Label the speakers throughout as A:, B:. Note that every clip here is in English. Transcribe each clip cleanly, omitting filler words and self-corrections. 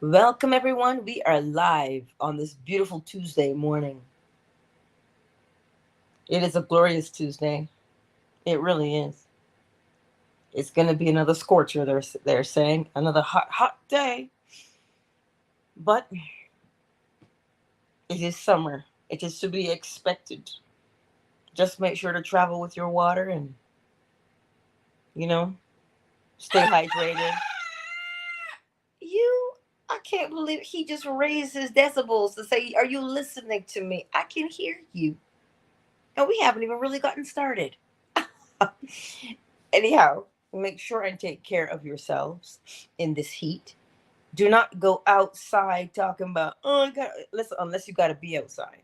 A: Welcome, everyone. We are live on this beautiful Tuesday morning. It is a glorious Tuesday. It really is. It's going to be another scorcher, they're saying. Another hot, hot day. But it is summer. It is to be expected. Just make sure to travel with your water and, you know, stay hydrated. You, I can't believe he just raised his decibels to say, "Are you listening to me? I can hear you." And we haven't even really gotten started. Anyhow, make sure and take care of yourselves in this heat. Do not go outside talking about, oh, I got, listen, unless you got to be outside.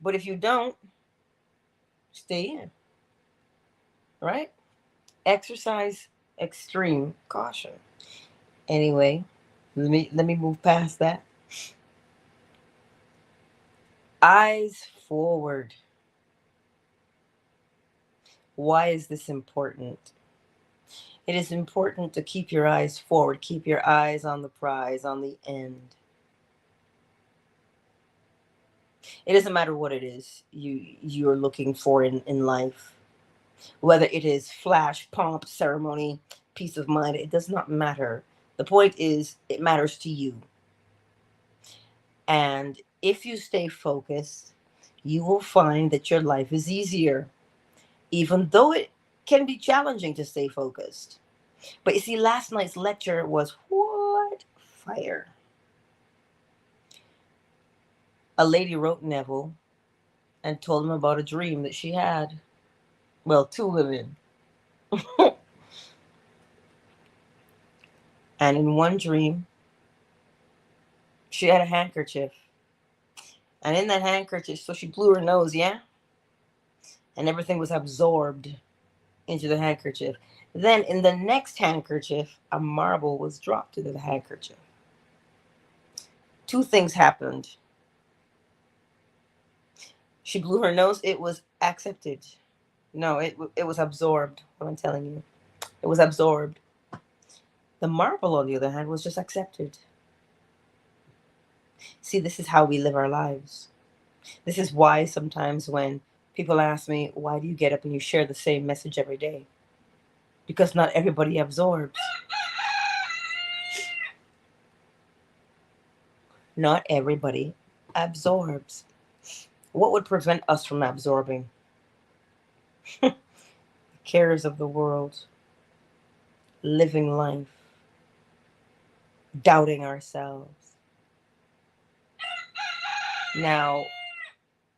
A: But if you don't, stay in, right? Exercise extreme caution. Anyway, let me move past that. Eyes forward. Why is this important? It is important to keep your eyes forward, keep your eyes on the prize, on the end. It doesn't matter what it is you're looking for in life, whether it is flash, pomp, ceremony, peace of mind. It does not matter. The point is, it matters to you. And if you stay focused, you will find that your life is easier, even though it can be challenging to stay focused. But you see, last night's lecture was what? Fire. A lady wrote Neville and told him about a dream that she had. Well, two women. And in one dream, she had a handkerchief. And in that handkerchief, so she blew her nose, yeah? And everything was absorbed into the handkerchief. Then in the next handkerchief, a marble was dropped into the handkerchief. Two things happened. She blew her nose, it was accepted. No, it was absorbed. What I'm telling you. It was absorbed. The marble, on the other hand, was just accepted. See, this is how we live our lives. This is why sometimes when people ask me, why do you get up and you share the same message every day? Because not everybody absorbs. Not everybody absorbs. What would prevent us from absorbing? The cares of the world, living life, doubting ourselves. Now,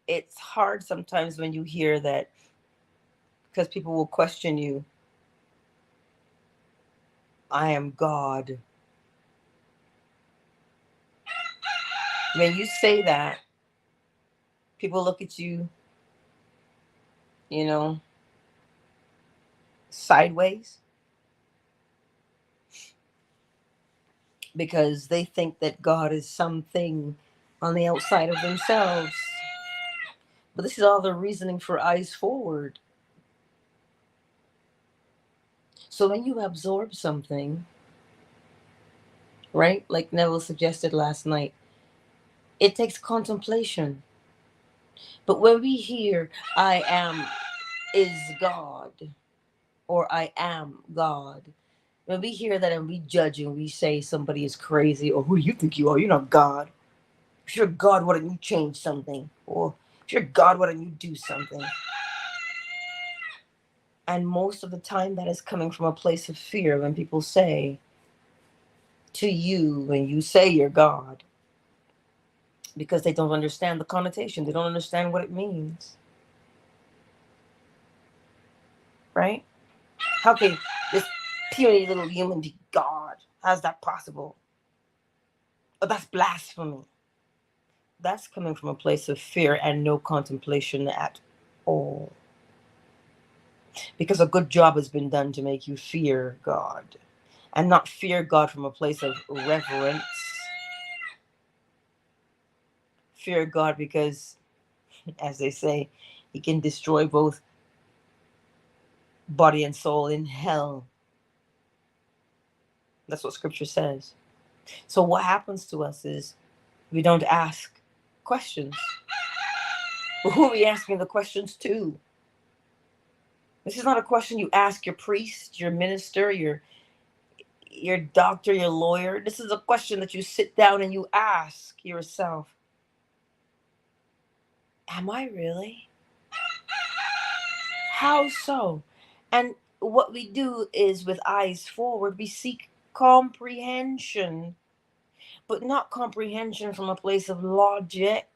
A: it's hard sometimes when you hear that because people will question you. I am God. When you say that, people look at you, you know, sideways because they think that God is something on the outside of themselves. But this is all the reasoning for eyes forward. So when you absorb something, right, like Neville suggested last night, it takes contemplation. But when we hear, I am is God, or I am God, when we hear that and we judge and we say somebody is crazy, or who do you think you are? You're not God. If you're God, why don't you change something? Or if you're God, why don't you do something? And most of the time, that is coming from a place of fear when people say to you, when you say you're God, because they don't understand the connotation, they don't understand what it means. Right? How can this puny little human be God? How's that possible? Oh, that's blasphemy. That's coming from a place of fear and no contemplation at all. Because a good job has been done to make you fear God. And not fear God from a place of reverence. Fear God because, as they say, he can destroy both body and soul in hell. That's what scripture says. So what happens to us is we don't ask questions. But who are we asking the questions to? This is not a question you ask your priest, your minister, your doctor, your lawyer. This is a question that you sit down and you ask yourself. Am I really? How so? And what we do is, with eyes forward, we seek comprehension, but not comprehension from a place of logic,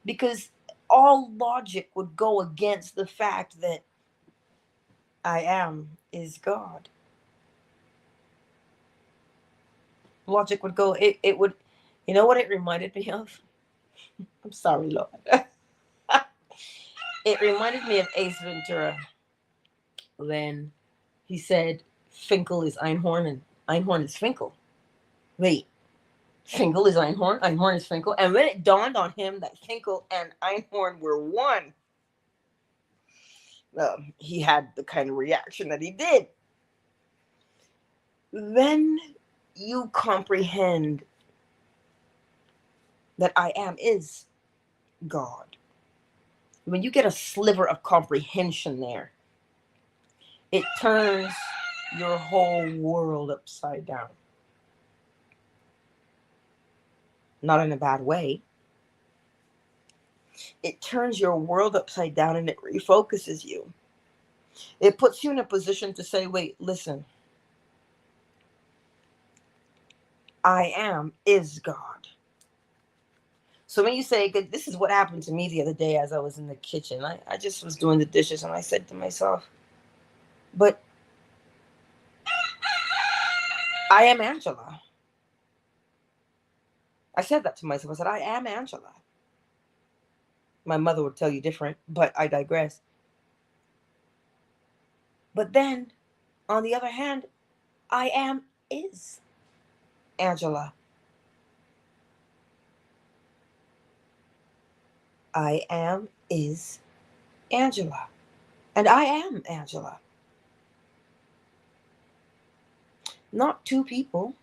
A: because all logic would go against the fact that I am is God. Logic would go, it would, you know what it reminded me of? I'm sorry, Lord. It reminded me of Ace Ventura when he said Finkel is Einhorn and Einhorn is Finkel. Wait, Finkel is Einhorn, Einhorn is Finkel. And when it dawned on him that Finkel and Einhorn were one, he had the kind of reaction that he did. Then you comprehend that I am is God. When you get a sliver of comprehension there, it turns your whole world upside down. Not in a bad way. It turns your world upside down and it refocuses you. It puts you in a position to say, wait, listen. I am is God. So when you say, this is what happened to me the other day as I was in the kitchen. I just was doing the dishes and I said to myself, but I am Angela. I said that to myself. I said, I am Angela. My mother would tell you different, but I digress. But then, on the other hand, I am is Angela. I am is Angela. And I am Angela. Not two people.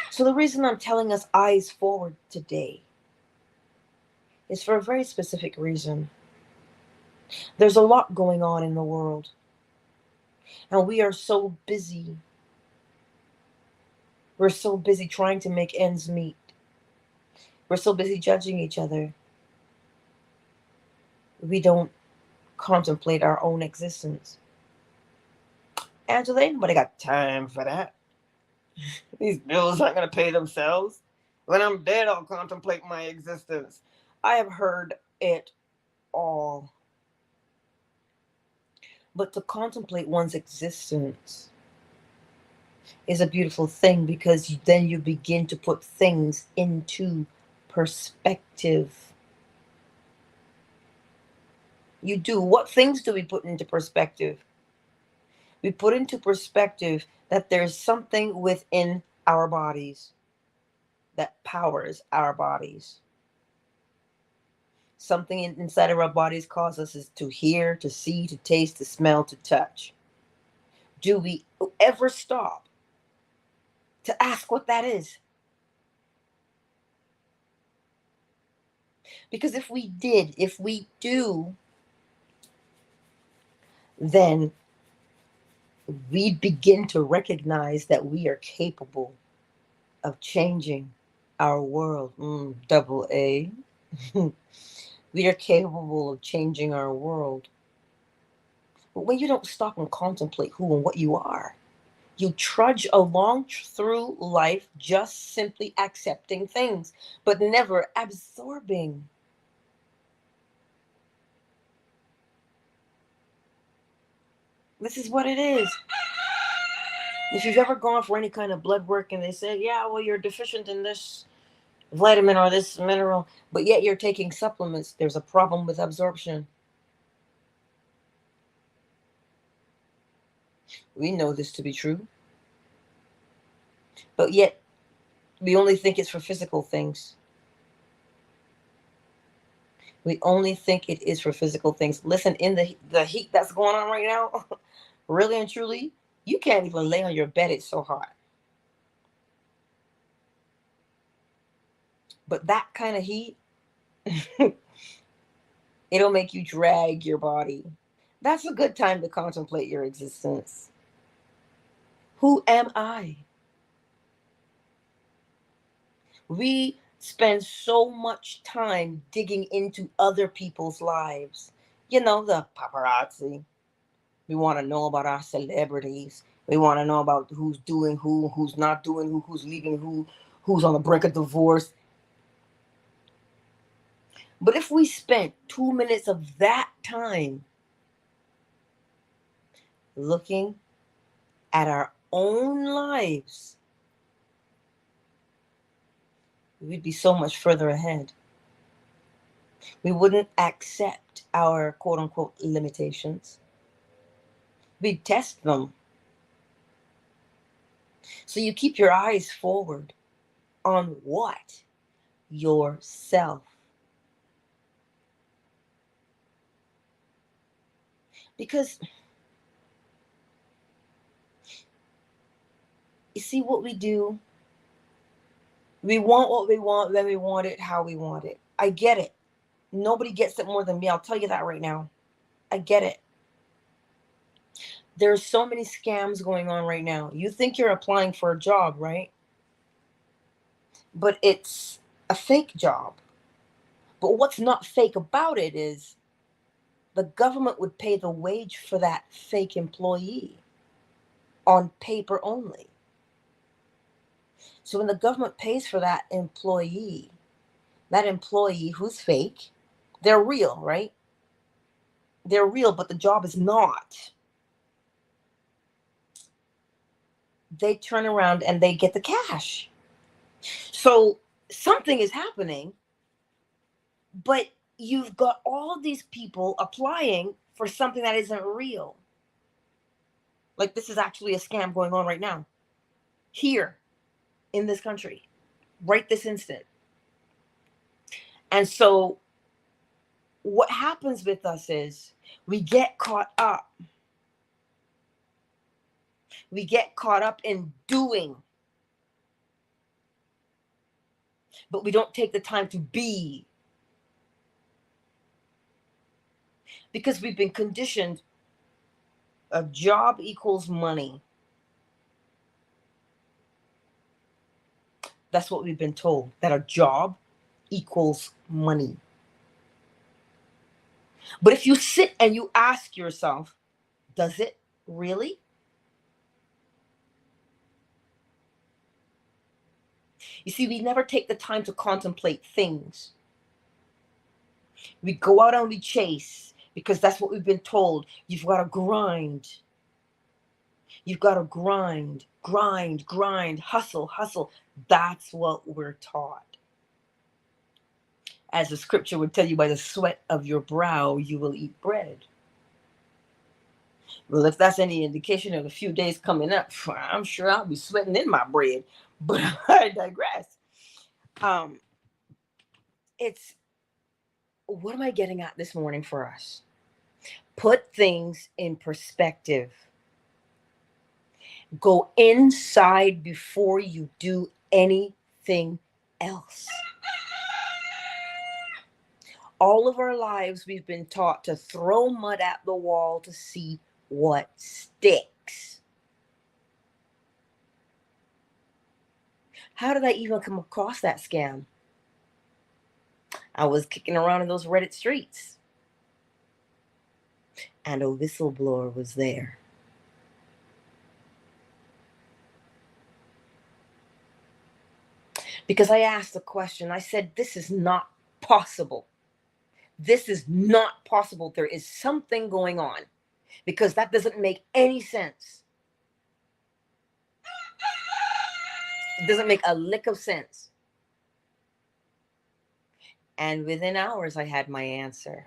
A: So the reason I'm telling us eyes forward today is for a very specific reason. There's a lot going on in the world. And we are so busy. We're so busy trying to make ends meet. We're so busy judging each other. We don't contemplate our own existence. Angela, ain't nobody got time for that. These bills aren't going to pay themselves. When I'm dead, I'll contemplate my existence. I have heard it all. But to contemplate one's existence is a beautiful thing, because then you begin to put things into perspective. You do. What things do we put into perspective? We put into perspective that there's something within our bodies that powers our bodies. Something inside of our bodies causes us to hear, to see, to taste, to smell, to touch. Do we ever stop to ask what that is? Because if we do, then we begin to recognize that we are capable of changing our world. Double A. We are capable of changing our world. But when you don't stop and contemplate who and what you are, you trudge along through life just simply accepting things, but never absorbing. This is what it is. If you've ever gone for any kind of blood work and they say, yeah, well, you're deficient in this vitamin or this mineral, but yet you're taking supplements, there's a problem with absorption. We know this to be true. But yet, we only think it's for physical things. We only think it is for physical things. Listen, in the heat that's going on right now, really and truly, You can't even lay on your bed, it's so hot. But that kind of heat, it'll make you drag your body. That's a good time to contemplate your existence. Who am I? We spend so much time digging into other people's lives. You know, the paparazzi. We want to know about our celebrities. We want to know about who's doing who, who's not doing who, who's leaving who, who's on the brink of divorce. But if we spent 2 minutes of that time looking at our own lives, we'd be so much further ahead. We wouldn't accept our quote unquote limitations. We'd test them. So you keep your eyes forward on what? Yourself. Because you see what we do? We want what we want, when we want it, how we want it. I get it. Nobody gets it more than me. I'll tell you that right now. I get it. There's so many scams going on right now. You think you're applying for a job, right? But it's a fake job. But what's not fake about it is the government would pay the wage for that fake employee on paper only. So when the government pays for that employee who's fake, they're real, right? They're real, but the job is not. They turn around and they get the cash. So something is happening, but you've got all these people applying for something that isn't real. Like this is actually a scam going on right now. Here in this country, right this instant. And so what happens with us is we get caught up. We get caught up in doing, but we don't take the time to be. Because we've been conditioned, a job equals money. That's what we've been told, that a job equals money. But if you sit and you ask yourself, does it really? You see, we never take the time to contemplate things. We go out and we chase because that's what we've been told. You've got to grind. You've got to grind, grind, grind, hustle, hustle. That's what we're taught. As the scripture would tell you, by the sweat of your brow, you will eat bread. Well, if that's any indication of a few days coming up, I'm sure I'll be sweating in my bread. But I digress. It's, what am I getting at this morning for us? Put things in perspective. Go inside before you do anything else. All of our lives, we've been taught to throw mud at the wall to see what sticks. How did I even come across that scam? I was kicking around in those Reddit streets, and a whistleblower was there. Because I asked a question. I said, this is not possible. This is not possible. There is something going on, because that doesn't make any sense. It doesn't make a lick of sense. And within hours, I had my answer.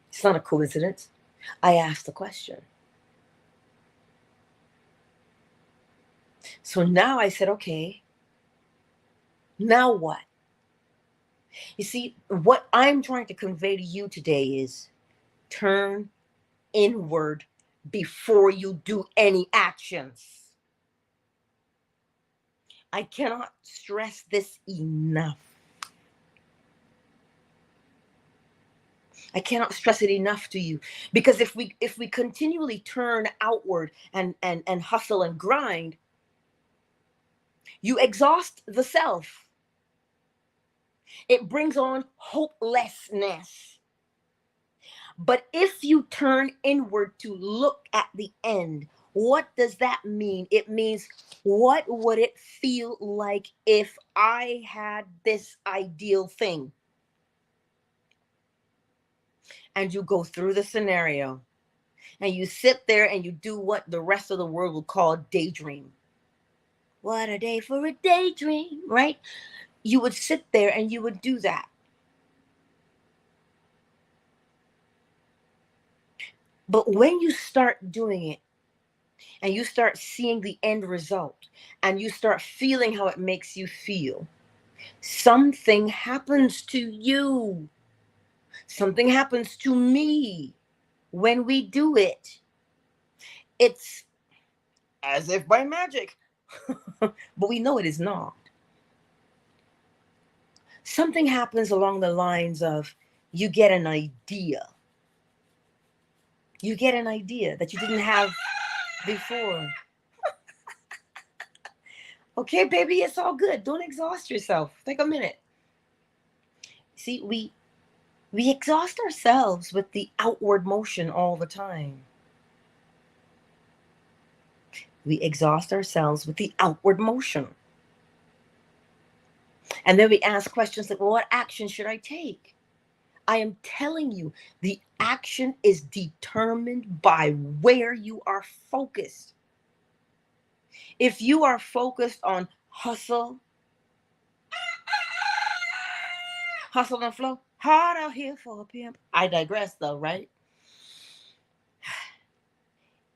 A: It's not a coincidence. I asked the question. So now I said, okay, now what? You see, what I'm trying to convey to you today is turn inward before you do any actions. I cannot stress this enough. I cannot stress it enough to you, because if we continually turn outward and hustle and grind, you exhaust the self. It brings on hopelessness. But if you turn inward to look at the end, what does that mean? It means, what would it feel like if I had this ideal thing? And you go through the scenario and you sit there and you do what the rest of the world will call daydream. What a day for a daydream, right? You would sit there and you would do that. But when you start doing it and you start seeing the end result and you start feeling how it makes you feel, something happens to you. Something happens to me when we do it. It's as if by magic, but we know it is not. Something happens along the lines of, you get an idea. You get an idea that you didn't have before. Okay, baby, it's all good. Don't exhaust yourself. Take a minute. See, we exhaust ourselves with the outward motion all the time. We exhaust ourselves with the outward motion. And then we ask questions like, well, what action should I take? I am telling you, the action is determined by where you are focused. If you are focused on hustle and flow, hard out here for a pimp. I digress though, right?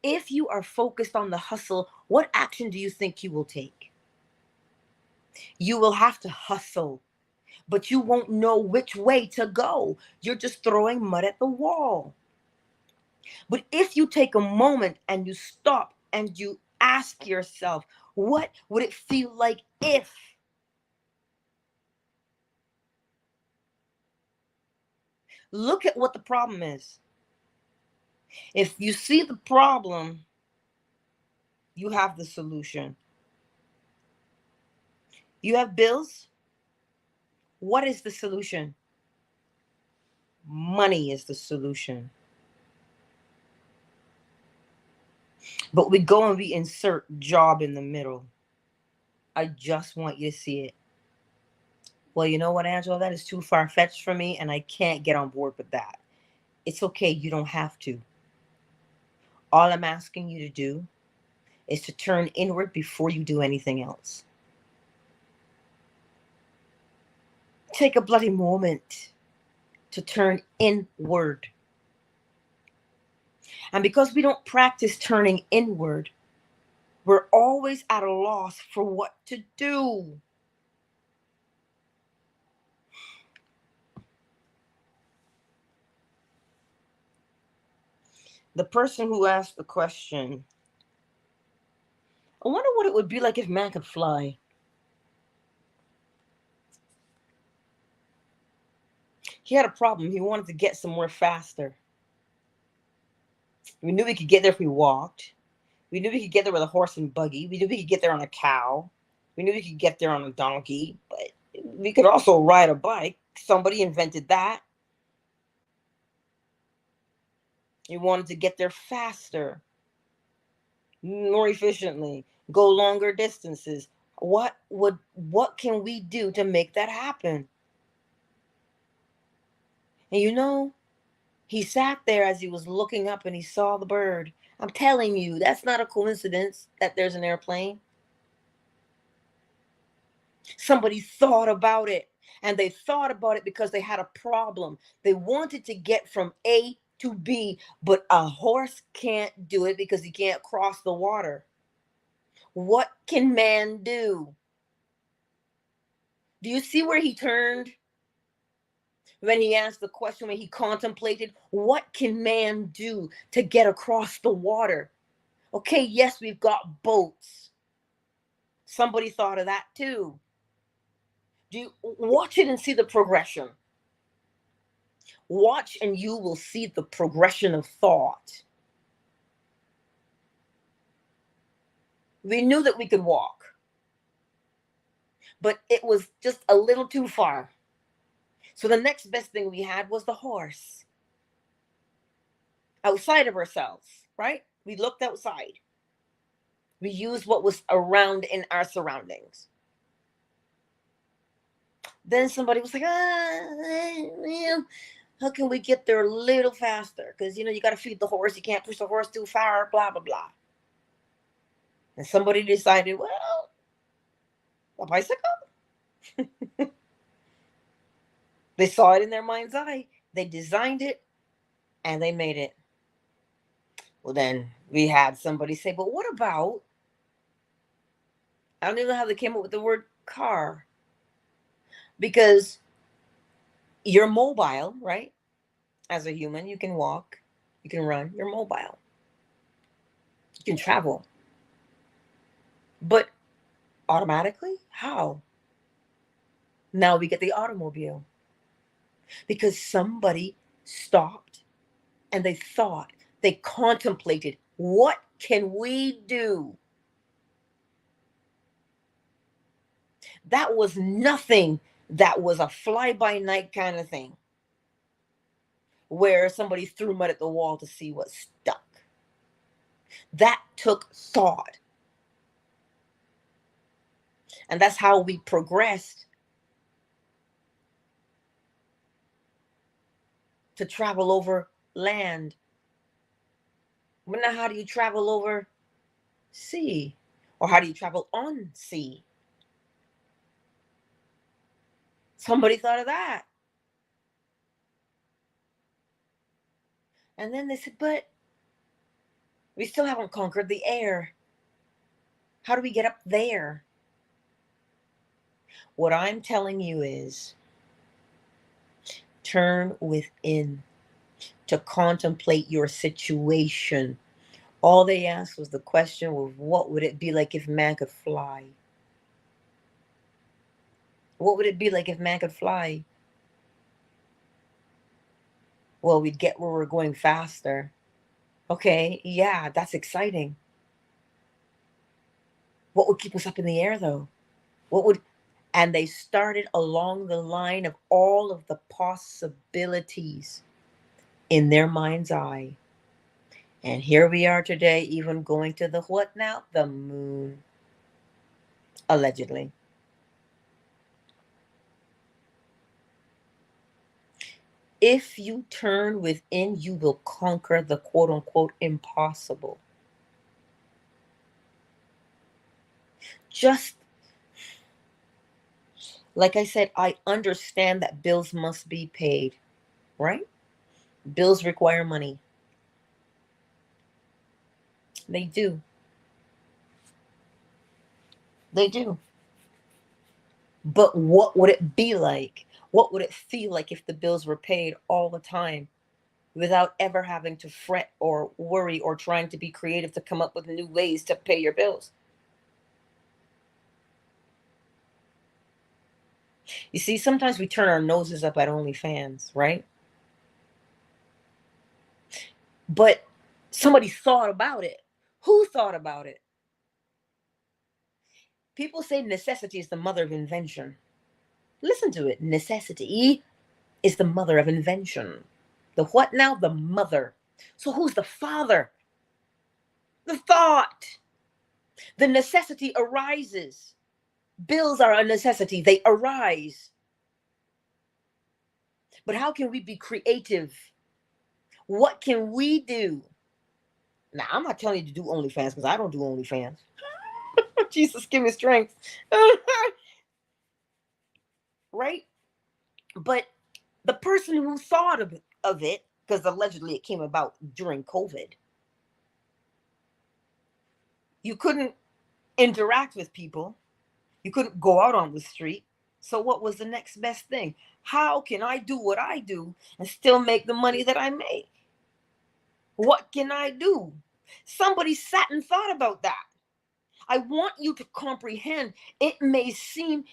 A: If you are focused on the hustle, what action do you think you will take? You will have to hustle, but you won't know which way to go. You're just throwing mud at the wall. But if you take a moment and you stop and you ask yourself, what would it feel like if? Look at what the problem is. If you see the problem, you have the solution. You have bills. What is the solution? Money is the solution. But we go and we insert job in the middle. I just want you to see it. Well, you know what, Angela? That is too far-fetched for me, and I can't get on board with that. It's okay. You don't have to. All I'm asking you to do is to turn inward before you do anything else. Take a bloody moment to turn inward. And because we don't practice turning inward, we're always at a loss for what to do. The person who asked the question, I wonder what it would be like if man could fly. He had a problem. He wanted to get somewhere faster. We knew we could get there if we walked. We knew we could get there with a horse and buggy. We knew we could get there on a cow. We knew we could get there on a donkey. But we could also ride a bike. Somebody invented that. He wanted to get there faster, more efficiently, go longer distances. What can we do to make that happen? And you know, he sat there as he was looking up and he saw the bird. I'm telling you, that's not a coincidence that there's an airplane. Somebody thought about it, and they thought about it because they had a problem. They wanted to get from A to B, but a horse can't do it because he can't cross the water. What can man do? Do you see where he turned? when he asked the question, when he contemplated, what can man do to get across the water? Okay, yes, we've got boats. Somebody thought of that too. Do you watch it and see the progression? Watch and you will see the progression of thought. We knew that we could walk, but it was just a little too far. So the next best thing we had was the horse. Outside of ourselves, right? We looked outside. We used what was around in our surroundings. Then somebody was like, how can we get there a little faster? Because, you got to feed the horse. You can't push the horse too far, blah, blah, blah. And somebody decided, well, a bicycle? They saw it in their mind's eye. They designed it and they made it. Well, then we had somebody say, but what about, I don't even know how they came up with the word car. Because you're mobile, right? As a human, you can walk, you can run, you're mobile. You can travel. But automatically, how? Now we get the automobile. Because somebody stopped and they thought, they contemplated, what can we do? That was nothing. That was a fly-by-night kind of thing, where somebody threw mud at the wall to see what stuck. That took thought. And that's how we progressed to travel over land. But now how do you travel over sea? Or how do you travel on sea? Somebody thought of that. And then they said, but we still haven't conquered the air. How do we get up there? What I'm telling you is, turn within to contemplate your situation. All they asked was the question of, what would it be like if man could fly? What would it be like if man could fly? Well, we'd get where we're going faster. Okay, yeah, that's exciting. What would keep us up in the air, though? And they started along the line of all of the possibilities in their mind's eye. And here we are today, even going to the what now? The moon. Allegedly. If you turn within, you will conquer the quote unquote impossible. Just like I said, I understand that bills must be paid, right? Bills require money. They do. They do. But what would it be like? What would it feel like if the bills were paid all the time without ever having to fret or worry or trying to be creative to come up with new ways to pay your bills? You see, sometimes we turn our noses up at OnlyFans, right? But somebody thought about it. Who thought about it? People say necessity is the mother of invention. Listen to it. Necessity is the mother of invention. The what now? The mother. So who's the father? The thought. The necessity arises. Bills are a necessity. They arise. But how can we be creative? What can we do? Now, I'm not telling you to do OnlyFans because I don't do OnlyFans. Jesus, give me strength. Right? But the person who thought of it, because allegedly it came about during COVID, you couldn't interact with people. You couldn't go out on the street. So what was the next best thing? How can I do what I do and still make the money that I make? What can I do? Somebody sat and thought about that. I want you to comprehend. It may seem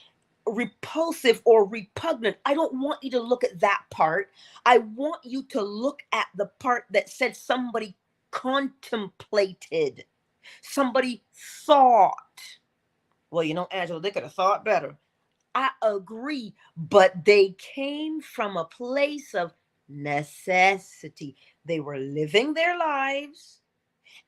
A: repulsive or repugnant. I don't want you to look at that part. I want you to look at the part that said somebody contemplated, somebody thought. Well, you know, Angela, they could have thought better. I agree, but they came from a place of necessity. They were living their lives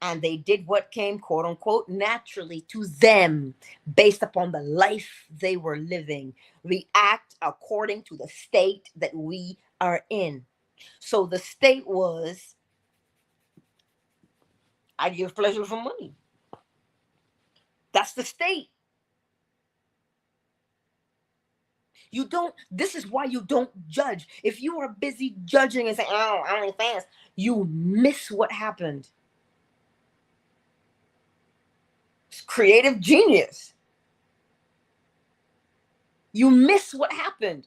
A: and they did what came, quote unquote, naturally to them based upon the life they were living. We act according to the state that we are in. So the state was, I give pleasure for money. That's the state. You don't, this is why you don't judge. If you are busy judging and saying, oh, OnlyFans, you miss what happened. It's creative genius. You miss what happened.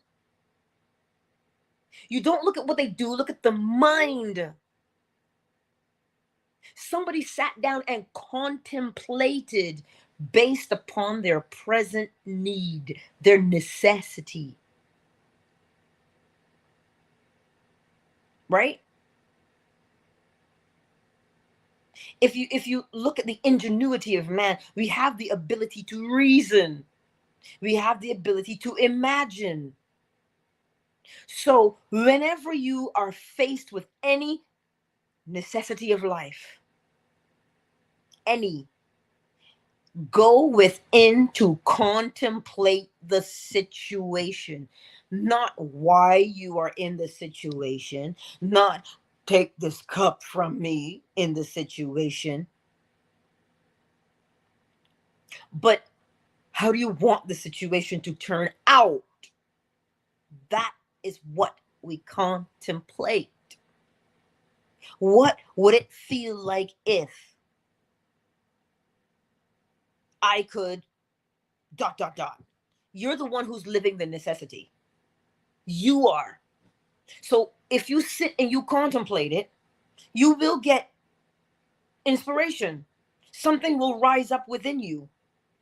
A: You don't look at what they do, look at the mind. Somebody sat down and contemplated based upon their present need, their necessity. Right? If you look at the ingenuity of man, we have the ability to reason. We have the ability to imagine. So whenever you are faced with any necessity of life, any, go within to contemplate the situation, not why you are in the situation, not take this cup from me in the situation, but how do you want the situation to turn out? That is what we contemplate. What would it feel like if I could ... You're the one who's living the necessity. You are. So if you sit and you contemplate it, you will get inspiration. Something will rise up within you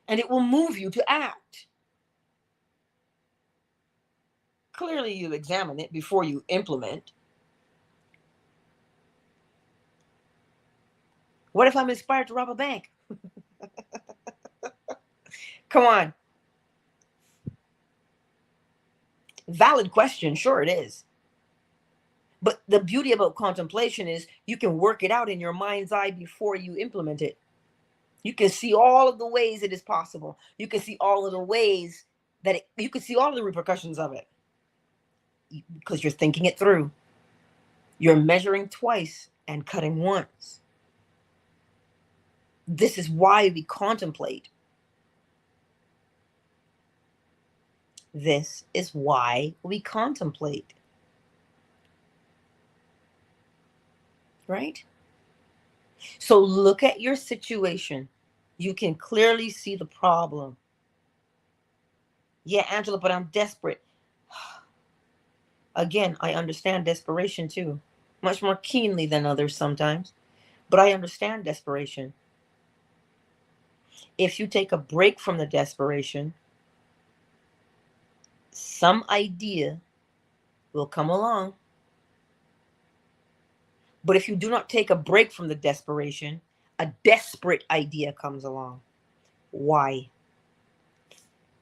A: and it will move you to act. Clearly, you examine it before you implement. What if I'm inspired to rob a bank? Come on. Valid question. Sure, it is. But the beauty about contemplation is you can work it out in your mind's eye before you implement it. You can see all of the ways it is possible. You can see all of the ways that you can see all of the repercussions of it because you're thinking it through. You're measuring twice and cutting once. This is why we contemplate. This is why we contemplate. Right? So look at your situation. You can clearly see the problem. Yeah, Angela, but I'm desperate. Again, I understand desperation too, much more keenly than others sometimes, but I understand desperation. If you take a break from the desperation, some idea will come along. But if you do not take a break from the desperation, a desperate idea comes along. Why?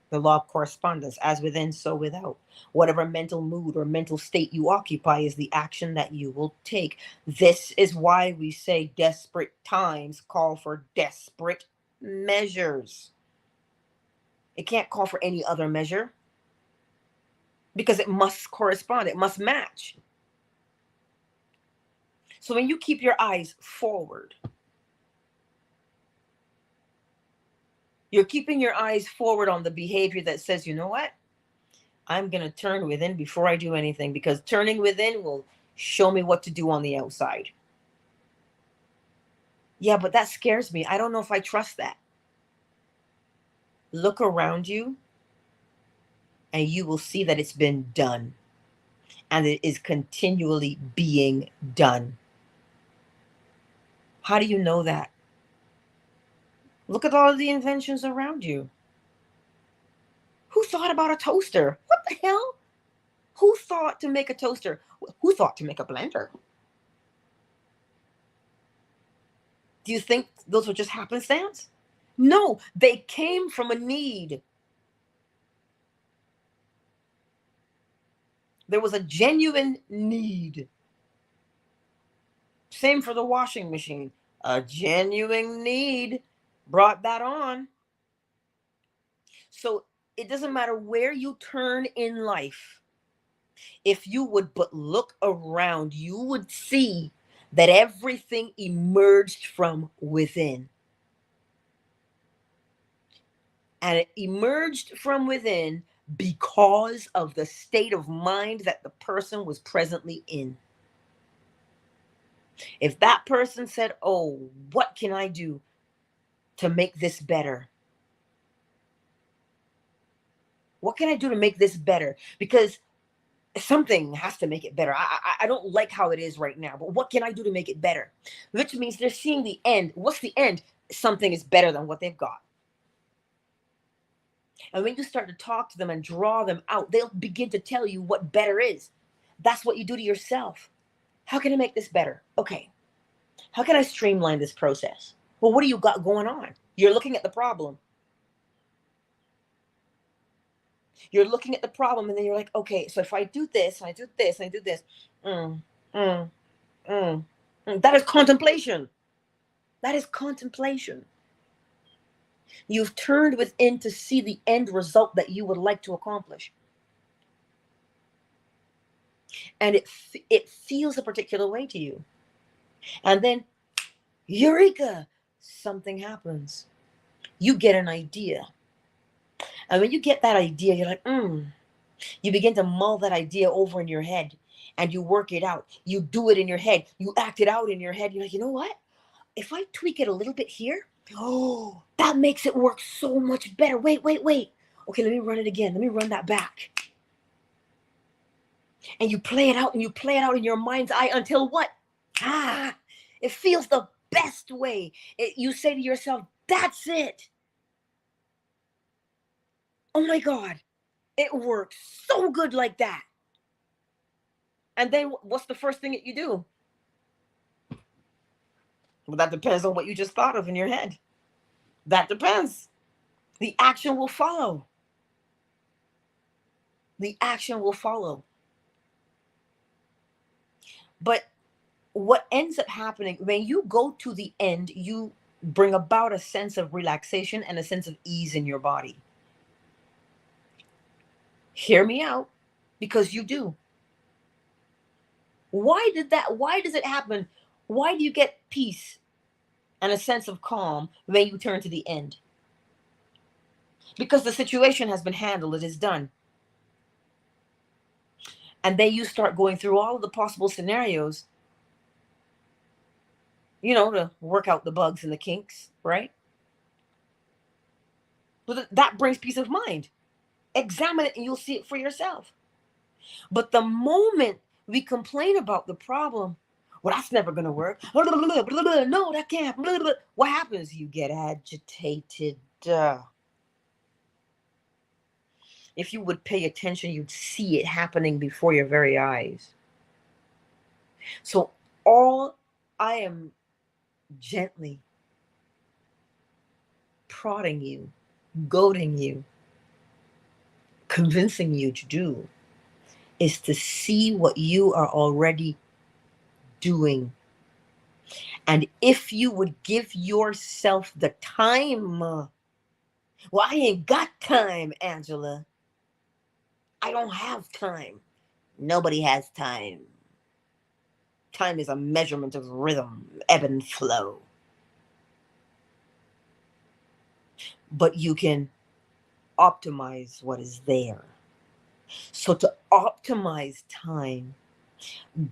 A: The law of correspondence, as within, so without. Whatever mental mood or mental state you occupy is the action that you will take. This is why we say desperate times call for desperate measures. It can't call for any other measure because it must correspond. It must match. So when you keep your eyes forward, you're keeping your eyes forward on the behavior that says, you know what? I'm going to turn within before I do anything, because turning within will show me what to do on the outside. Yeah, but that scares me. I don't know if I trust that. Look around you and you will see that it's been done, and it is continually being done. How do you know that? Look at all of the inventions around you. Who thought about a toaster? What the hell? Who thought to make a toaster? Who thought to make a blender? Do you think those were just happenstance? No, they came from a need. There was a genuine need. Same for the washing machine. A genuine need brought that on. So it doesn't matter where you turn in life. If you would but look around, you would see that everything emerged from within. And it emerged from within because of the state of mind that the person was presently in. If that person said, oh, what can I do to make this better? What can I do to make this better? Because something has to make it better. I don't like how it is right now, but what can I do to make it better? Which means they're seeing the end. What's the end? Something is better than what they've got. And when you start to talk to them and draw them out, they'll begin to tell you what better is. That's what you do to yourself. How can I make this better? Okay. How can I streamline this process? Well, what do you got going on? You're looking at the problem. You're looking at the problem, and then you're like, okay, so if I do this, and I do this, and I do this, that is contemplation. That is contemplation. You've turned within to see the end result that you would like to accomplish. And it feels a particular way to you. And then, eureka, something happens. You get an idea. And when you get that idea, you're like, You begin to mull that idea over in your head, and you work it out. You do it in your head. You act it out in your head. You're like, you know what? If I tweak it a little bit here, oh, that makes it work so much better. Wait. Okay, let me run it again. Let me run that back. And you play it out, and you play it out in your mind's eye until what? It feels the best way. You say to yourself, that's it. Oh my God, it works so good like that. And then what's the first thing that you do? Well, that depends on what you just thought of in your head. That depends. The action will follow. The action will follow. But what ends up happening, when you go to the end, you bring about a sense of relaxation and a sense of ease in your body. Hear me out, because you do. Why does it happen? Why do you get peace and a sense of calm when you turn to the end? Because the situation has been handled. It is done. And then you start going through all of the possible scenarios, to work out the bugs and the kinks, right? But that brings peace of mind. Examine it and you'll see it for yourself. But the moment we complain about the problem, well, that's never going to work. No, that can't. What happens? You get agitated. If you would pay attention, you'd see it happening before your very eyes. So all I am gently prodding you, goading you, convincing you to do is to see what you are already doing. And if you would give yourself the time, well, I ain't got time, Angela. I don't have time. Nobody has time. Time is a measurement of rhythm, ebb and flow. But you can optimize what is there. So to optimize time,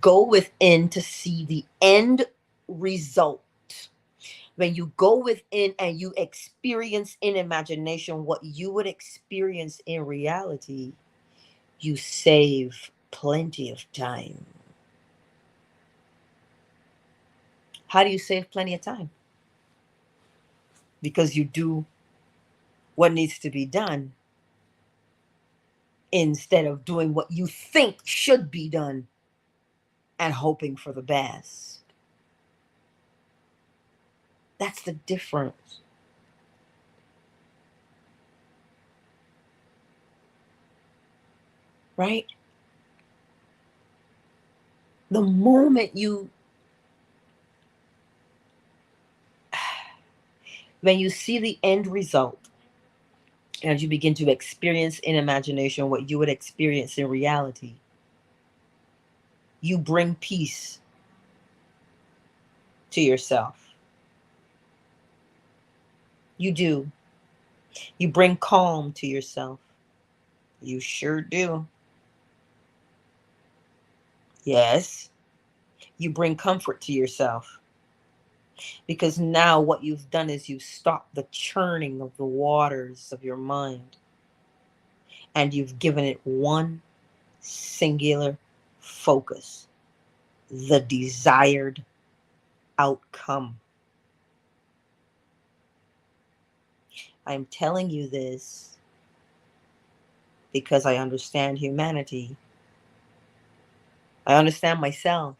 A: go within to see the end result. When you go within and you experience in imagination what you would experience in reality, you save plenty of time. How do you save plenty of time? Because you do what needs to be done instead of doing what you think should be done and hoping for the best. That's the difference. Right? The moment when you see the end result and you begin to experience in imagination what you would experience in reality, you bring peace to yourself. You do. You bring calm to yourself. You sure do. Yes. You bring comfort to yourself. Because now what you've done is you've stopped the churning of the waters of your mind. And you've given it one singular focus. The desired outcome. I'm telling you this because I understand humanity. I understand myself.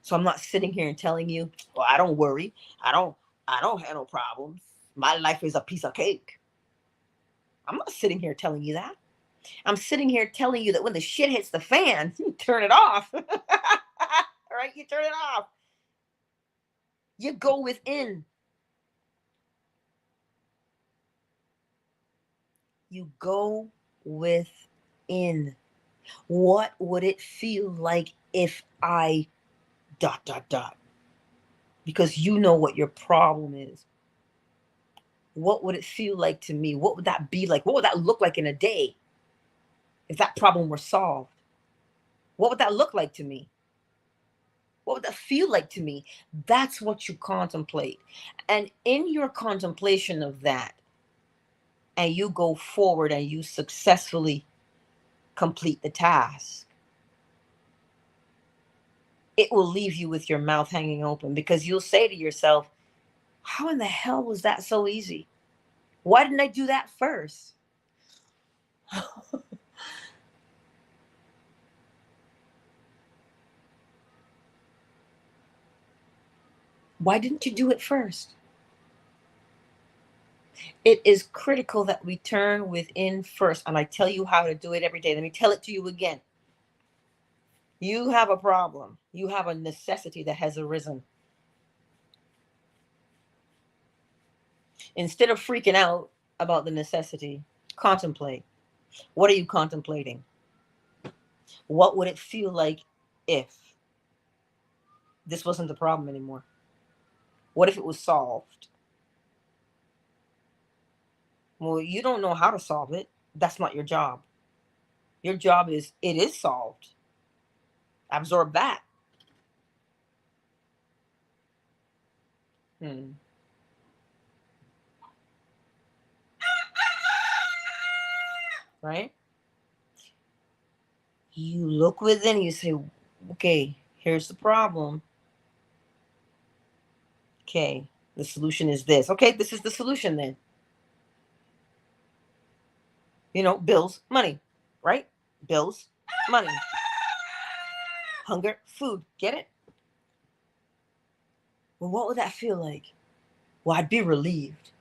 A: So I'm not sitting here and telling you, well, I don't worry. I don't have no problems. My life is a piece of cake. I'm not sitting here telling you that. I'm sitting here telling you that when the shit hits the fan, you turn it off. All right? You turn it off. You go within. You go within. What would it feel like if I ... Because you know what your problem is. What would it feel like to me? What would that be like? What would that look like in a day if that problem were solved? What would that look like to me? What would that feel like to me? That's what you contemplate. And in your contemplation of that, and you go forward and you successfully complete the task, it will leave you with your mouth hanging open, because you'll say to yourself, how in the hell was that so easy? Why didn't I do that first? Why didn't you do it first? It is critical that we turn within first. And I tell you how to do it every day. Let me tell it to you again. You have a problem. You have a necessity that has arisen. Instead of freaking out about the necessity, contemplate. What are you contemplating? What would it feel like if this wasn't the problem anymore? What if it was solved? Well, you don't know how to solve it. That's not your job. Your job is, it is solved. Absorb that. Right? You look within, you say, okay, here's the problem. Okay, the solution is this. Okay, this is the solution then. You know, bills, money, right? Bills, money. Hunger, food, get it? Well, what would that feel like? Well, I'd be relieved.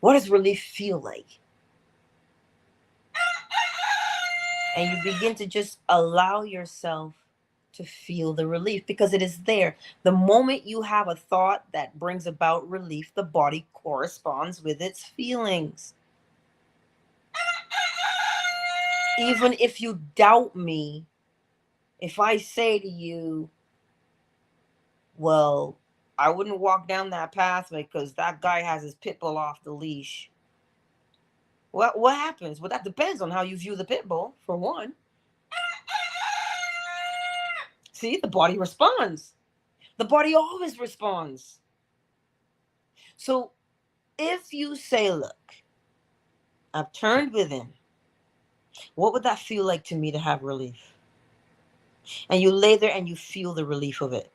A: What does relief feel like? And you begin to just allow yourself to feel the relief, because it is there. The moment you have a thought that brings about relief, the body corresponds with its feelings. Even if you doubt me, if I say to you, well, I wouldn't walk down that pathway because that guy has his pit bull off the leash. What happens? Well, that depends on how you view the pit bull, for one. See, the body responds. The body always responds. So if you say, look, I've turned within. What would that feel like to me to have relief? And you lay there and you feel the relief of it.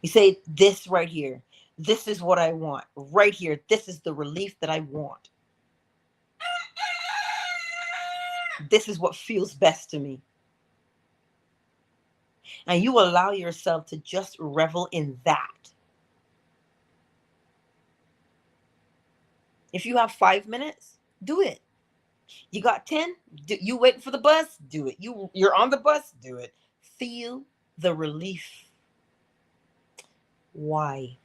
A: You say, this right here, this is what I want. Right here, this is the relief that I want. This is what feels best to me. And you allow yourself to just revel in that. If you have 5 minutes, do it. You got 10? You waiting for the bus? Do it. You're on the bus? Do it. Feel the relief. Why?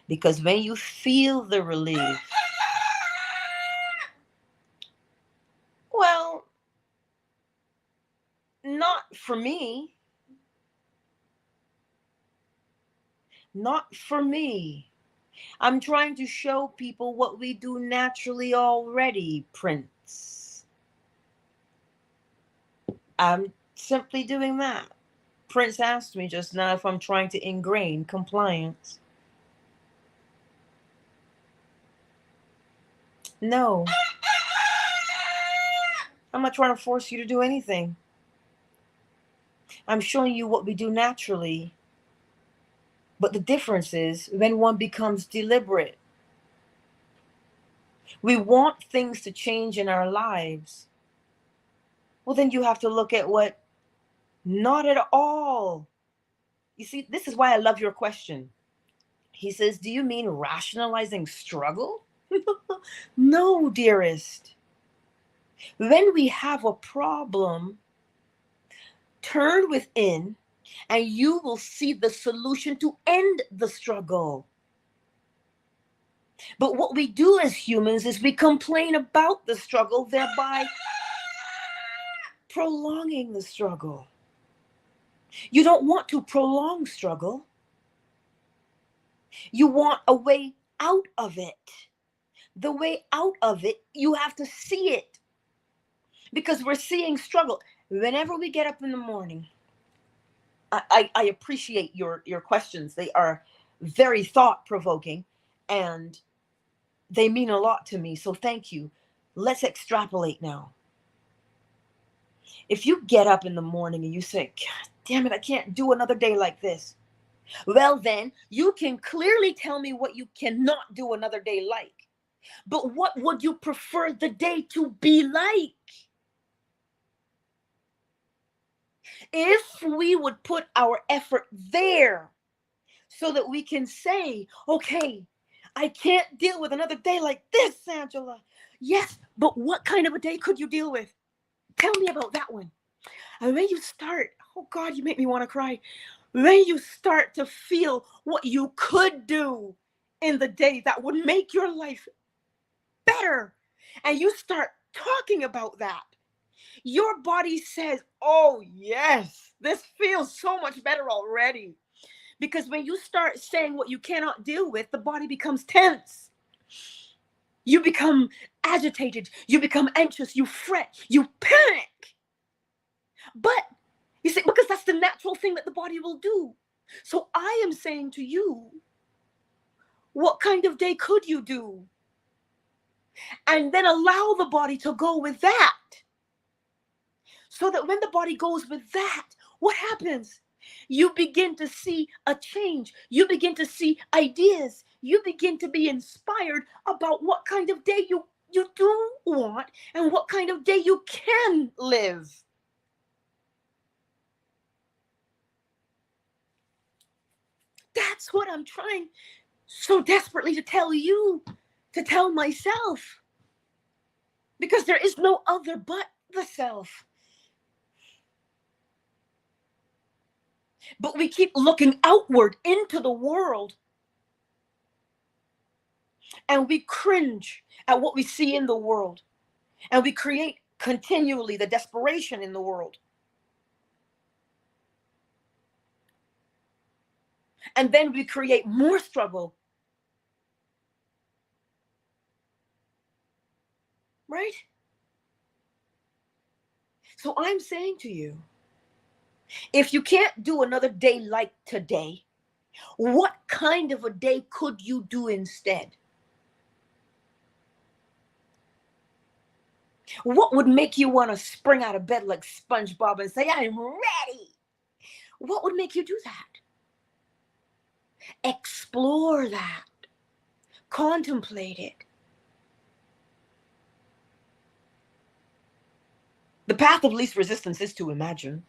A: Because when you feel the relief, well, not for me. Not for me. I'm trying to show people what we do naturally already, Prince. I'm simply doing that. Prince asked me just now if I'm trying to ingrain compliance. No. I'm not trying to force you to do anything. I'm showing you what we do naturally. But the difference is when one becomes deliberate. We want things to change in our lives. Well, then you have to look at what not at all. You see, this is why I love your question. He says, do you mean rationalizing struggle? No, dearest. When we have a problem, turn within and you will see the solution to end the struggle. But what we do as humans is we complain about the struggle, thereby prolonging the struggle. You don't want to prolong struggle. You want a way out of it. The way out of it, you have to see it. Because we're seeing struggle. Whenever we get up in the morning, I appreciate your questions. They are very thought-provoking and they mean a lot to me. So thank you. Let's extrapolate now. If you get up in the morning and you say, God damn it, I can't do another day like this. Well, then you can clearly tell me what you cannot do another day like. But what would you prefer the day to be like? If we would put our effort there so that we can say, okay, I can't deal with another day like this, Angela. Yes, but what kind of a day could you deal with? Tell me about that one. And when you start, oh God, you make me want to cry. When you start to feel what you could do in the day that would make your life better, and you start talking about that, your body says, oh yes, this feels so much better already. Because when you start saying what you cannot deal with, the body becomes tense. You become agitated. You become anxious. You fret. You panic. But you see, because that's the natural thing that the body will do. So I am saying to you, what kind of day could you do? And then allow the body to go with that. So that when the body goes with that, what happens? You begin to see a change. You begin to see ideas. You begin to be inspired about what kind of day you do want and what kind of day you can live. That's what I'm trying so desperately to tell you, to tell myself. Because there is no other but the self. But we keep looking outward into the world. And we cringe at what we see in the world. And we create continually the desperation in the world. And then we create more struggle. Right? So I'm saying to you, if you can't do another day like today, what kind of a day could you do instead? What would make you want to spring out of bed like SpongeBob and say, I'm ready? What would make you do that? Explore that. Contemplate it. The path of least resistance is to imagine.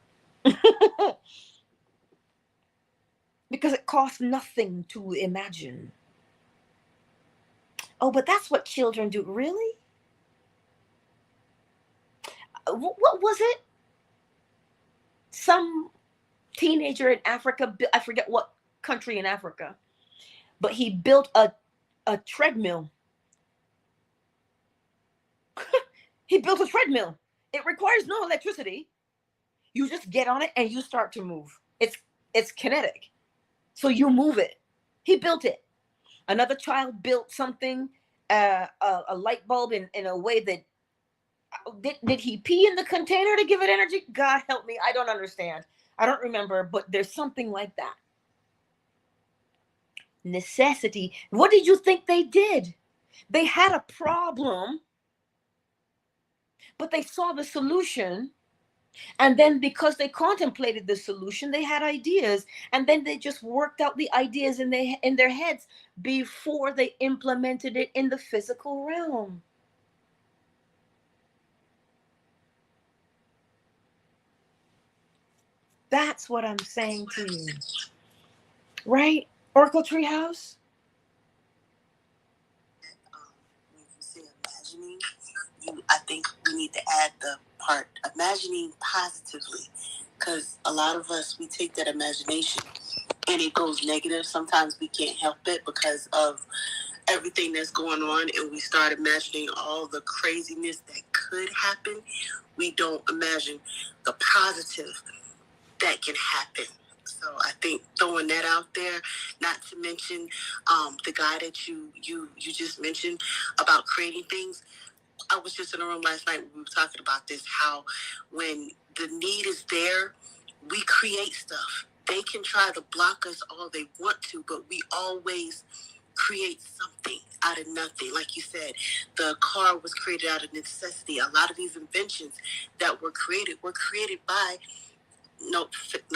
A: Because it costs nothing to imagine. Oh, but that's what children do. Really? What was it? Some teenager in Africa, I forget what country in Africa, but he built a treadmill. He built a treadmill. It requires no electricity. You just get on it and you start to move. It's kinetic. So you move it. He built it. Another child built something, a light bulb in a way that, did he pee in the container to give it energy? God help me. I don't understand. I don't remember, but there's something like that. Necessity. What did you think they did? They had a problem, but they saw the solution. And then because they contemplated the solution, they had ideas. And then they just worked out the ideas in their heads before they implemented it in the physical realm. That's what I'm saying to you. Right? Oracle Treehouse?
B: When you say imagining, I think we need to add the part imagining positively, because a lot of us, we take that imagination and it goes negative. Sometimes we can't help it because of everything that's going on, and we start imagining all the craziness that could happen. We don't imagine the positive that can happen. So I think throwing that out there, not to mention the guy that you just mentioned about creating things. I was just in a room last night when we were talking about this, how when the need is there, we create stuff. They can try to block us all they want to, but we always create something out of nothing. Like you said, the car was created out of necessity. A lot of these inventions that were created by, no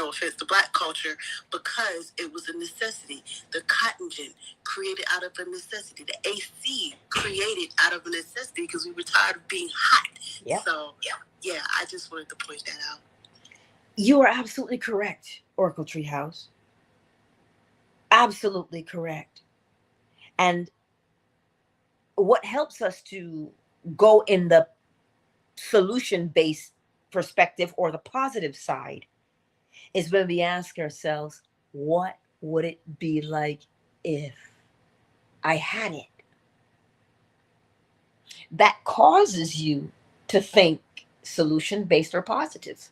B: offense to Black culture, because it was a necessity. The cotton gin created out of a necessity. The AC created out of a necessity because we were tired of being hot. Yep. So, yeah, I just wanted to point that out.
A: You are absolutely correct, Oracle Treehouse. Absolutely correct. And what helps us to go in the solution-based perspective or the positive side is when we ask ourselves, what would it be like if I had it? That causes you to think solution-based or positive.